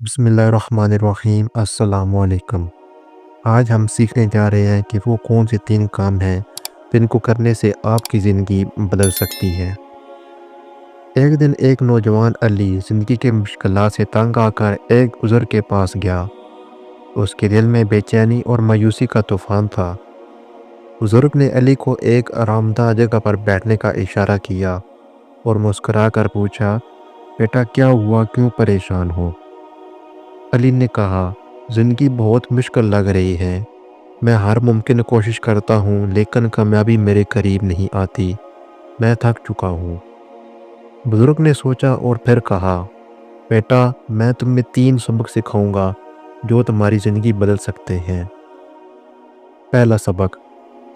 بسم اللہ الرحمن الرحیم۔ السلام علیکم۔ آج ہم سیکھنے جا رہے ہیں کہ وہ کون سے 3 کام ہیں جن کو کرنے سے آپ کی زندگی بدل سکتی ہے۔ ایک دن ایک نوجوان علی زندگی کے مشکلات سے تنگ آ کر ایک بزرگ کے پاس گیا۔ اس کے دل میں بے چینی اور مایوسی کا طوفان تھا۔ بزرگ نے علی کو ایک آرام دہ جگہ پر بیٹھنے کا اشارہ کیا اور مسکرا کر پوچھا، بیٹا کیا ہوا، کیوں پریشان ہو؟ علی نے کہا، زندگی بہت مشکل لگ رہی ہے۔ میں ہر ممکن کوشش کرتا ہوں لیکن کامیابی میرے قریب نہیں آتی۔ میں تھک چکا ہوں۔ بزرگ نے سوچا اور پھر کہا، بیٹا میں تمہیں 3 سبق سکھاؤں گا جو تمہاری زندگی بدل سکتے ہیں۔ پہلا سبق،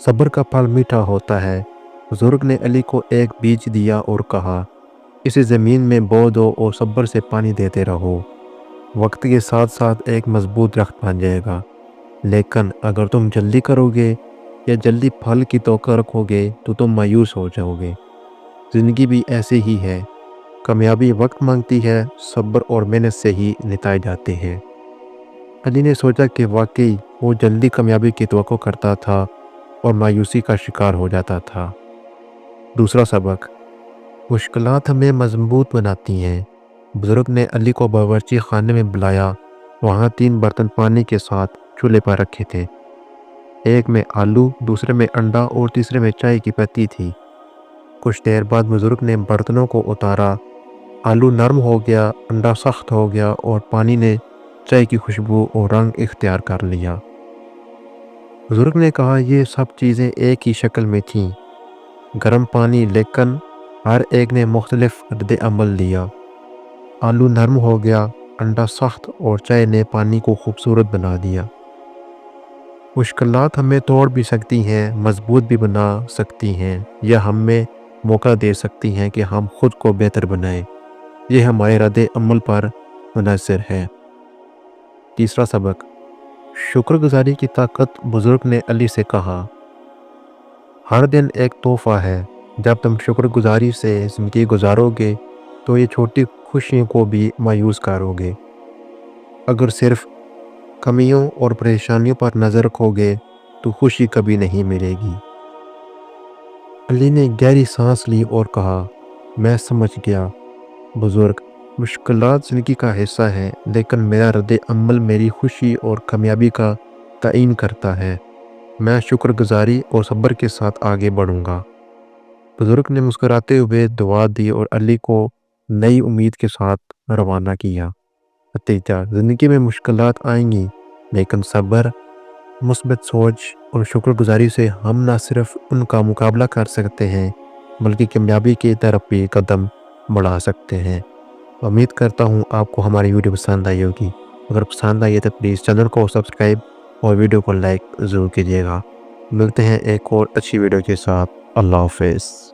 صبر کا پھل میٹھا ہوتا ہے۔ بزرگ نے علی کو ایک بیج دیا اور کہا، اسے زمین میں بو دو اور صبر سے پانی دیتے رہو۔ وقت کے ساتھ ساتھ ایک مضبوط درخت بن جائے گا، لیکن اگر تم جلدی کرو گے یا جلدی پھل کی توقع رکھو گے تو تم مایوس ہو جاؤ گے۔ زندگی بھی ایسے ہی ہے، کامیابی وقت مانگتی ہے، صبر اور محنت سے ہی نتائج آتے ہیں۔ علی نے سوچا کہ واقعی وہ جلدی کامیابی کی توقع کرتا تھا اور مایوسی کا شکار ہو جاتا تھا۔ دوسرا سبق، مشکلات ہمیں مضبوط بناتی ہیں۔ بزرگ نے علی کو باورچی خانے میں بلایا۔ وہاں 3 برتن پانی کے ساتھ چولہے پر رکھے تھے۔ ایک میں آلو، دوسرے میں انڈا اور تیسرے میں چائے کی پتی تھی۔ کچھ دیر بعد بزرگ نے برتنوں کو اتارا۔ آلو نرم ہو گیا، انڈا سخت ہو گیا اور پانی نے چائے کی خوشبو اور رنگ اختیار کر لیا۔ بزرگ نے کہا، یہ سب چیزیں ایک ہی شکل میں تھیں، گرم پانی، لیکن ہر ایک نے مختلف رد عمل دیا۔ آلو نرم ہو گیا، انڈا سخت اور چائے نے پانی کو خوبصورت بنا دیا۔ مشکلات ہمیں توڑ بھی سکتی ہیں، مضبوط بھی بنا سکتی ہیں، یا ہمیں موقع دے سکتی ہیں کہ ہم خود کو بہتر بنائیں۔ یہ ہمارے رد عمل پر منحصر ہے۔ تیسرا سبق، شکر گزاری کی طاقت۔ بزرگ نے علی سے کہا، ہر دن ایک تحفہ ہے۔ جب تم شکر گزاری سے زندگی گزارو گے تو یہ چھوٹی خوشیوں کو بھی مایوس کرو گے۔ اگر صرف کمیوں اور پریشانیوں پر نظر رکھو گے تو خوشی کبھی نہیں ملے گی۔ علی نے گہری سانس لی اور کہا، میں سمجھ گیا بزرگ، مشکلات زندگی کا حصہ ہے، لیکن میرا رد عمل میری خوشی اور کامیابی کا تعین کرتا ہے۔ میں شکر گزاری اور صبر کے ساتھ آگے بڑھوں گا۔ بزرگ نے مسکراتے ہوئے دعا دی اور علی کو نئی امید کے ساتھ روانہ کیا۔ نتیجہ، زندگی میں مشکلات آئیں گی، لیکن صبر، مثبت سوچ اور شکر گزاری سے ہم نہ صرف ان کا مقابلہ کر سکتے ہیں بلکہ کامیابی کی طرف بھی قدم بڑھا سکتے ہیں۔ امید کرتا ہوں آپ کو ہماری ویڈیو پسند آئی ہوگی۔ اگر پسند آئی ہے تو پلیز چینل کو سبسکرائب اور ویڈیو کو لائک ضرور کیجیے گا۔ ملتے ہیں ایک اور اچھی ویڈیو کے ساتھ۔ اللہ حافظ۔